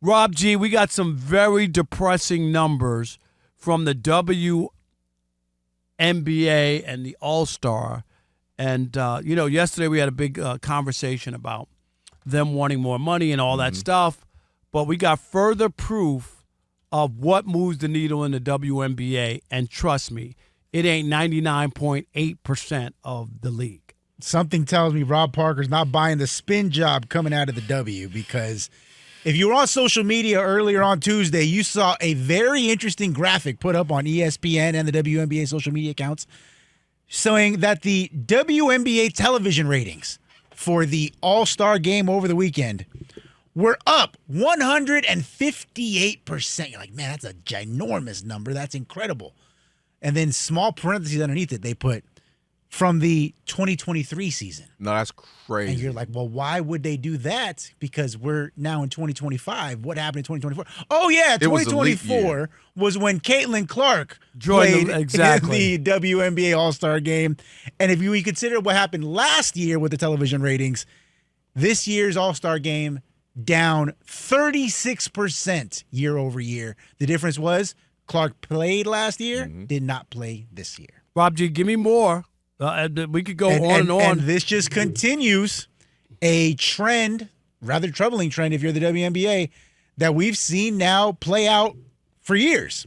Rob G, we got some very depressing numbers from the WNBA and the All-Star. And, yesterday we had a big conversation about them wanting more money and all that stuff. But we got further proof of what moves the needle in the WNBA. And trust me, it ain't 99.8% of the league. Something tells me Rob Parker's not buying the spin job coming out of the W, because if you were on social media earlier on Tuesday, you saw a very interesting graphic put up on ESPN and the WNBA social media accounts showing that the WNBA television ratings for the All-Star Game over the weekend were up 158%. You're like, man, that's a ginormous number. That's incredible. And then small parentheses underneath it, they put from the 2023 season. No, that's crazy. And you're like, well, why would they do that? Because we're now in 2025. What happened in 2024? Oh, yeah, 2024 was when Caitlin Clark played in the WNBA All-Star Game. And if you consider what happened last year with the television ratings, this year's All-Star Game down 36% year over year. The difference was Clark played last year, did not play this year. Rob G, give me more. We could go on and on. And this just continues a trend, rather troubling trend if you're the WNBA, that we've seen now play out for years.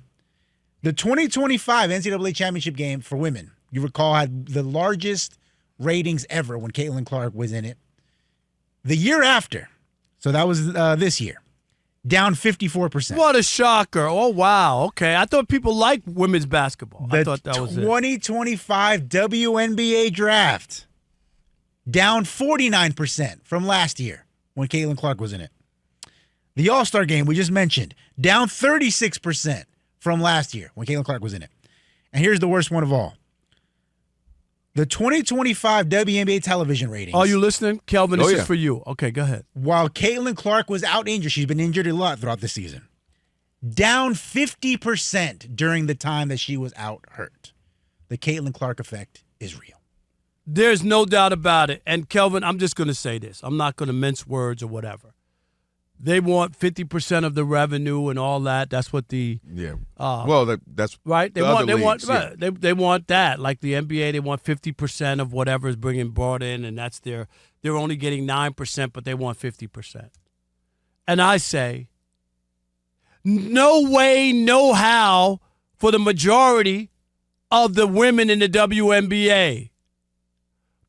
The 2025 NCAA Championship game for women, you recall, had the largest ratings ever when Caitlin Clark was in it. The year after, so that was this year, down 54%. What a shocker. Oh, wow. Okay. I thought people liked women's basketball. I thought that was it. The 2025 WNBA draft, down 49% from last year when Caitlin Clark was in it. The All-Star Game we just mentioned, down 36% from last year when Caitlin Clark was in it. And here's the worst one of all. The 2025 WNBA television ratings. Are you listening? Kelvin, this is for you. Okay, go ahead. While Caitlin Clark was out injured, she's been injured a lot throughout the season, down 50% during the time that she was out hurt. The Caitlin Clark effect is real. There's no doubt about it. And Kelvin, I'm just going to say this. I'm not going to mince words or whatever. They want 50% of the revenue and all that. That's what the that's right. They the want other leagues, they want that. Like the NBA, they want 50% of whatever is brought in, and that's they're only getting 9%, but they want 50%. And I say, no way, no how for the majority of the women in the WNBA.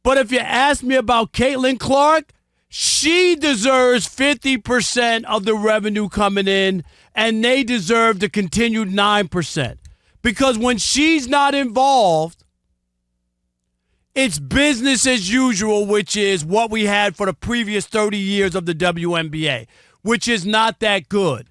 But if you ask me about Caitlin Clark, she deserves 50% of the revenue coming in, and they deserve the continued 9%. Because when she's not involved, it's business as usual, which is what we had for the previous 30 years of the WNBA, which is not that good.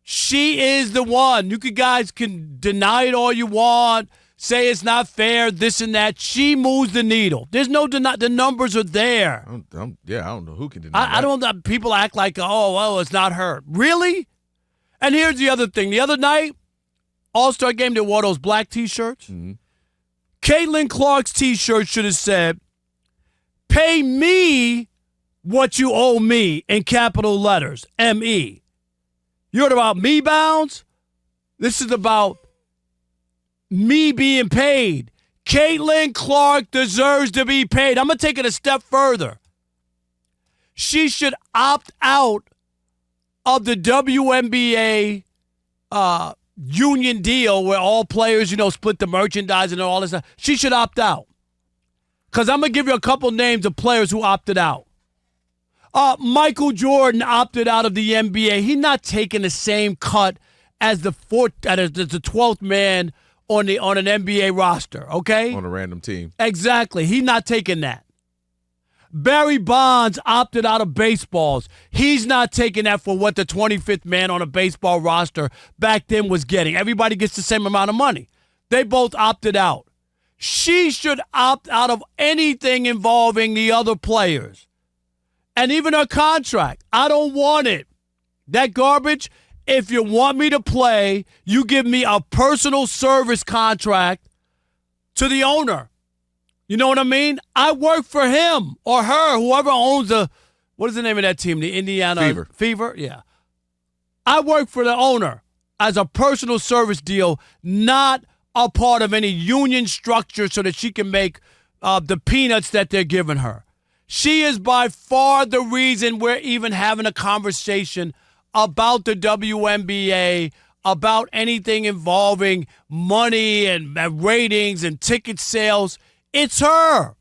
She is the one. You guys can deny it all you want, say it's not fair, this and that. She moves the needle. There's no deny. The numbers are there. I don't know who can deny that. I don't. People act like, oh, well, it's not her. Really? And here's the other thing. The other night, All-Star Game, they wore those black T-shirts. Mm-hmm. Caitlin Clark's T-shirt should have said, "Pay me what you owe me," in capital letters, M-E. You heard about me bounds? This is about me being paid. Caitlin Clark deserves to be paid. I'm going to take it a step further. She should opt out of the WNBA union deal where all players, split the merchandise and all this stuff. She should opt out. Because I'm going to give you a couple names of players who opted out. Michael Jordan opted out of the NBA. He's not taking the same cut as the 12th man on an NBA roster, okay? On a random team. Exactly. He's not taking that. Barry Bonds opted out of baseballs. He's not taking that for what the 25th man on a baseball roster back then was getting. Everybody gets the same amount of money. They both opted out. She should opt out of anything involving the other players. And even her contract. I don't want it. That garbage. If you want me to play, you give me a personal service contract to the owner. You know what I mean? I work for him or her, whoever owns what is the name of that team? The Indiana Fever. Fever? Yeah. I work for the owner as a personal service deal, not a part of any union structure so that she can make the peanuts that they're giving her. She is by far the reason we're even having a conversation about the WNBA, about anything involving money and ratings and ticket sales. It's her.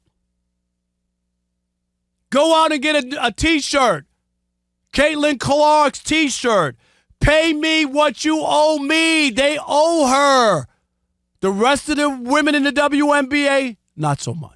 Go out and get a T-shirt. Caitlin Clark's T-shirt. Pay me what you owe me. They owe her. The rest of the women in the WNBA, not so much.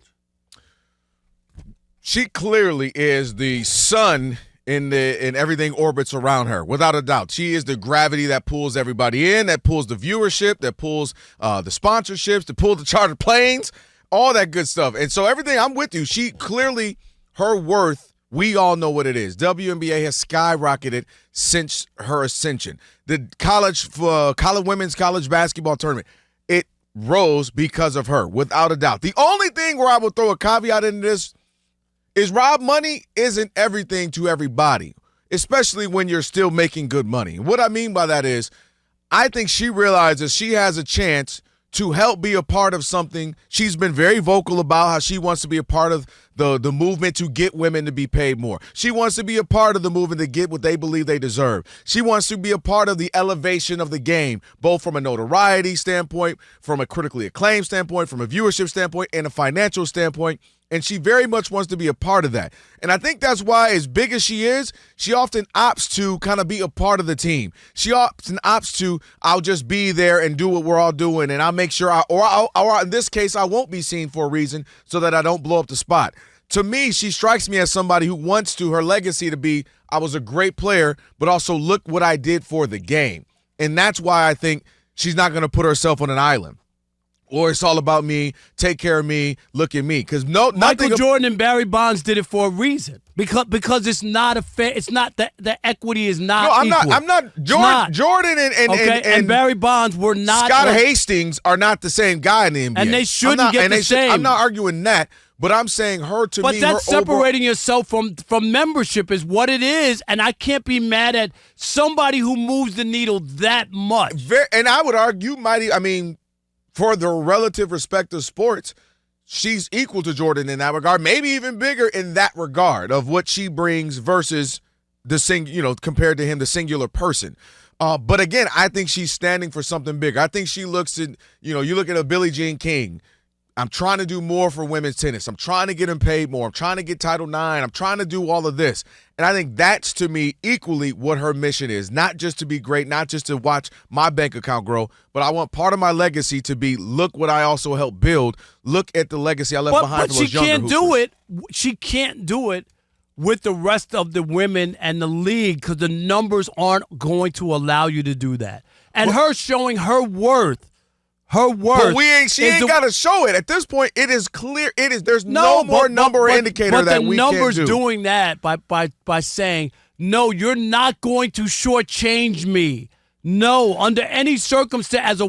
She clearly is the sun in everything orbits around her, without a doubt. She is the gravity that pulls everybody in, that pulls the viewership, that pulls the sponsorships, that pulls the chartered planes, all that good stuff. And so everything, I'm with you. She clearly, her worth, we all know what it is. WNBA has skyrocketed since her ascension. The women's college basketball tournament, it rose because of her, without a doubt. The only thing where I will throw a caveat in this is Rob, money isn't everything to everybody, especially when you're still making good money. What I mean by that is I think she realizes she has a chance to help be a part of something. She's been very vocal about how she wants to be a part of the movement to get women to be paid more. She wants to be a part of the movement to get what they believe they deserve. She wants to be a part of the elevation of the game, both from a notoriety standpoint, from a critically acclaimed standpoint, from a viewership standpoint, and a financial standpoint. And she very much wants to be a part of that. And I think that's why, as big as she is, she often opts to kind of be a part of the team. She often opts to, I'll just be there and do what we're all doing, and I'll make sure, or in this case, I won't be seen for a reason so that I don't blow up the spot. To me, she strikes me as somebody who wants her legacy to be, I was a great player, but also look what I did for the game. And that's why I think she's not going to put herself on an island. Or it's all about me, take care of me, look at me. Because Michael Jordan and Barry Bonds did it for a reason. Because it's not a fair. It's not the equity is not. No, I'm not. Jordan and Barry Bonds were not. Scott Hastings are not the same guy in the NBA, and they shouldn't get the same. I'm not arguing that, but I'm saying but that's separating yourself from membership is what it is, and I can't be mad at somebody who moves the needle that much. And I would argue, for the relative respect of sports, she's equal to Jordan in that regard, maybe even bigger in that regard of what she brings versus compared to him, the singular person. But again, I think she's standing for something bigger. I think she looks at, you look at a Billie Jean King. I'm trying to do more for women's tennis. I'm trying to get them paid more. I'm trying to get Title IX. I'm trying to do all of this. And I think that's, to me, equally what her mission is. Not just to be great, not just to watch my bank account grow, but I want part of my legacy to be, look what I also helped build. Look at the legacy I left behind for those younger hoopers. She can't do it with the rest of the women and the league because the numbers aren't going to allow you to do that. And her showing her worth. But she ain't got to show it. At this point, it is clear. There's no more number indicator that we can't do. But the numbers doing that by saying, no, you're not going to shortchange me. No, under any circumstance,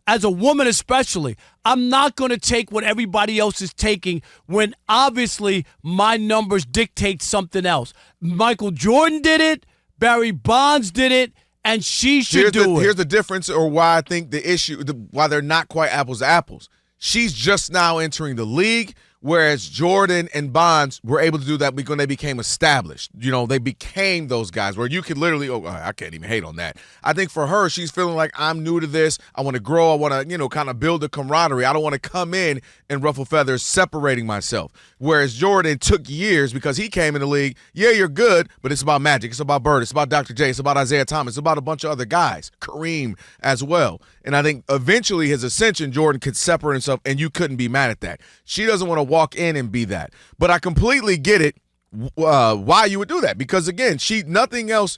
as a woman especially, I'm not going to take what everybody else is taking when obviously my numbers dictate something else. Michael Jordan did it. Barry Bonds did it. And she should do it. Here's the difference, or why I think the issue, why they're not quite apples to apples. She's just now entering the league, whereas Jordan and Bonds were able to do that when they became established. They became those guys where you could literally, I can't even hate on that. I think for her, she's feeling like, I'm new to this. I want to grow. I want to, kind of build a camaraderie. I don't want to come in and ruffle feathers, separating myself. Whereas Jordan took years because he came in the league. Yeah, you're good, but it's about Magic. It's about Bird. It's about Dr. J. It's about Isaiah Thomas. It's about a bunch of other guys, Kareem as well. And I think eventually his ascension, Jordan could separate himself, and you couldn't be mad at that. She doesn't want to walk in and be that. But I completely get it why you would do that. Because, again, nothing else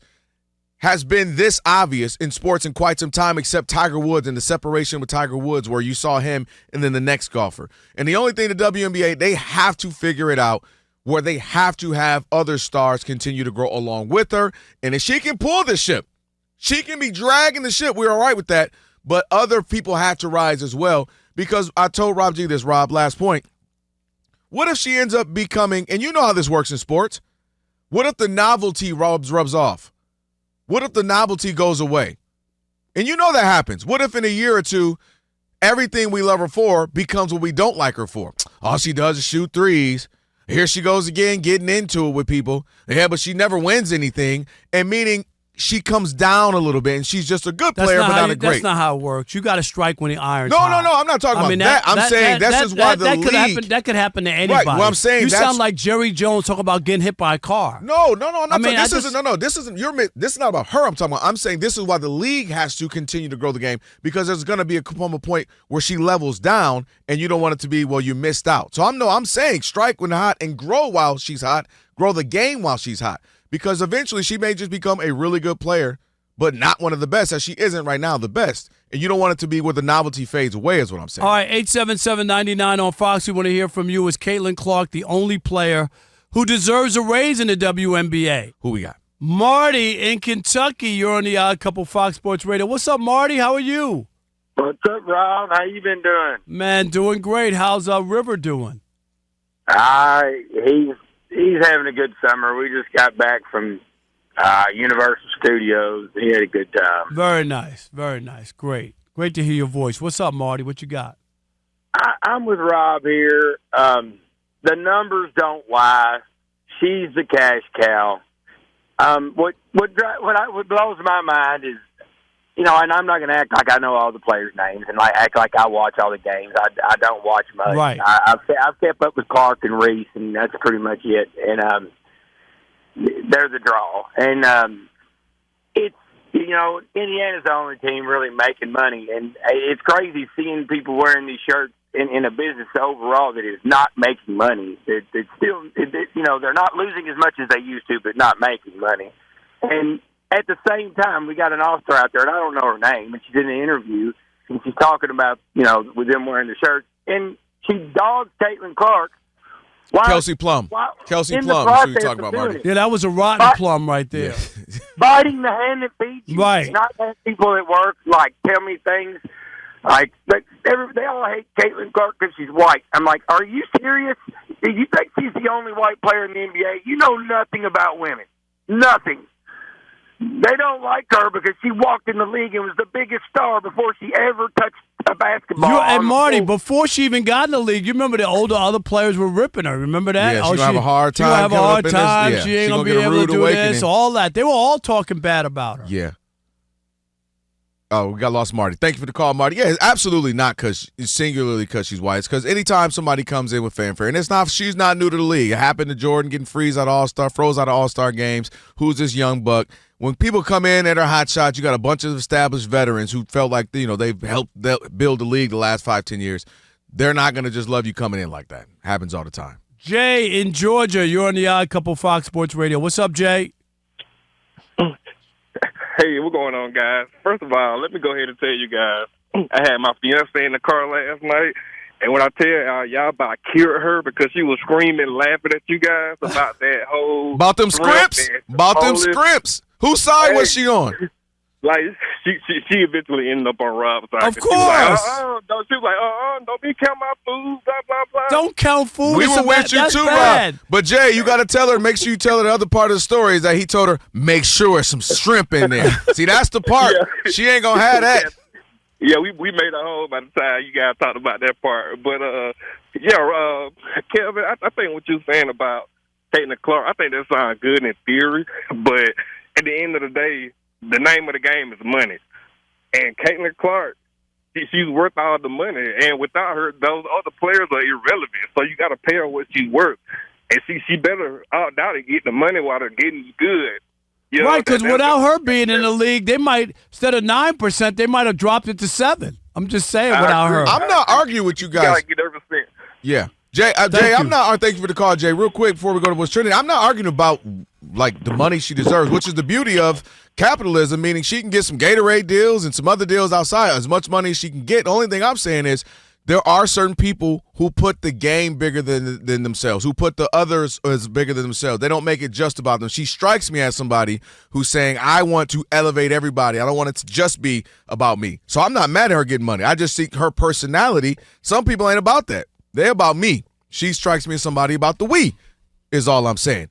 has been this obvious in sports in quite some time except Tiger Woods and the separation with Tiger Woods where you saw him and then the next golfer. And the only thing the WNBA, they have to figure it out where they have to have other stars continue to grow along with her. And if she can pull the ship, she can be dragging the ship. We're all right with that. But other people have to rise as well because I told Rob G this, Rob, last point. What if she ends up becoming, and you know how this works in sports, what if the novelty rubs off? What if the novelty goes away? And you know that happens. What if in a year or two, everything we love her for becomes what we don't like her for? All she does is shoot threes. Here she goes again, getting into it with people. Yeah, but she never wins anything. And meaning she comes down a little bit, and she's just a good player, but not a great. That's not how it works. You got to strike when the iron's No, hot. I'm not talking about that. I'm saying this is why the league. That could happen to anybody. Right, well, I'm saying you sound like Jerry Jones talking about getting hit by a car. No, I'm not talking. This isn't. This is not about her. I'm talking about. I'm saying this is why the league has to continue to grow the game, because there's going to be a point where she levels down, and you don't want it to be, well, you missed out. So I'm saying strike when hot and grow while she's hot. Grow the game while she's hot, because eventually she may just become a really good player, but not one of the best, as she isn't right now the best. And you don't want it to be where the novelty fades away, is what I'm saying. All right, 877-99 on Fox. We want to hear from you. Is Caitlin Clark the only player who deserves a raise in the WNBA? Who we got? Marty in Kentucky. You're on the Odd Couple Fox Sports Radio. What's up, Marty? How are you? What's up, Rob? How you been doing? Man, doing great. How's River doing? He's having a good summer. We just got back from Universal Studios. He had a good time. Very nice. Very nice. Great to hear your voice. What's up, Marty? What you got? I'm with Rob here. The numbers don't lie. She's the cash cow. What blows my mind is, and I'm not going to act like I know all the players' names and act like I watch all the games. I don't watch much. Right. I've kept up with Clark and Reese, and that's pretty much it. And they're the draw. And it's, Indiana's the only team really making money. And it's crazy seeing people wearing these shirts in a business overall that is not making money. It's still, they're not losing as much as they used to, but not making money. And at the same time, we got an all-star out there, and I don't know her name, and she's in the interview, and she's talking about, with them wearing the shirts. And she dogs Caitlin Clark. Kelsey Plum. Kelsey Plum. That's what you're talking about, Marty. Yeah, that was a rotten plum right there. Yeah. Biting the hand that feeds you. Right. Not having people at work, tell me things. They all hate Caitlin Clark because she's white. I'm like, are you serious? Do you think she's the only white player in the NBA? You know nothing about women. Nothing. They don't like her because she walked in the league and was the biggest star before she ever touched a basketball. And Marty, before she even got in the league, you remember the other players were ripping her. Remember that? Yeah, she's going to have a hard time. She'll have a hard time. This, She ain't going to be able to do this. All that. They were all talking bad about her. Yeah. Oh, we got lost Marty. Thank you for the call, Marty. Yeah, it's absolutely not singularly because she's white. It's because anytime somebody comes in with fanfare, and she's not new to the league. It happened to Jordan getting froze out of All-Star games. Who's this young buck? When people come in and are hot shots, you got a bunch of established veterans who felt like they've helped build the league the last 5-10 years. They're not going to just love you coming in like that. Happens all the time. Jay in Georgia, you're on the Odd Couple Fox Sports Radio. What's up, Jay? Hey, what's going on, guys? First of all, let me go ahead and tell you guys, I had my fiance in the car last night, and when I tell y'all about killed her because she was screaming, laughing at you guys about that whole... About them scripts? Scripts. Whose side was she on? She eventually ended up on Rob's side. Of course. She was like, don't be count my food, blah, blah, blah. Don't count food. We were with you too, Rob. But Jay, you got to tell her, make sure you tell her the other part of the story is that he told her, make sure there's some shrimp in there. See, that's the part. Yeah. She ain't going to have that. Yeah, we made a hole by the time you guys talked about that part. But, Kevin, I think what you're saying about Caitlin Clark, I think that sounds good in theory. But at the end of the day, the name of the game is money. And Caitlin Clark, she's worth all the money. And without her, those other players are irrelevant. So you got to pay her what she's worth. And she better out now to get the money while they're getting good. Right, because without her being in the league, they might, instead of 9%, they might have dropped it to 7%. I'm just saying without her. I'm not arguing with you guys. You got to get every cent. Yeah. Jay, thank you for the call, Jay. Real quick before we go to what's trending, I'm not arguing about the money she deserves, which is the beauty of capitalism, meaning she can get some Gatorade deals and some other deals outside, as much money as she can get. The only thing I'm saying is there are certain people who put the game bigger than themselves, who put the others as bigger than themselves. They don't make it just about them. She strikes me as somebody who's saying, I want to elevate everybody. I don't want it to just be about me. So I'm not mad at her getting money. I just see her personality. Some people ain't about that. They're about me. She strikes me as somebody about the we, is all I'm saying.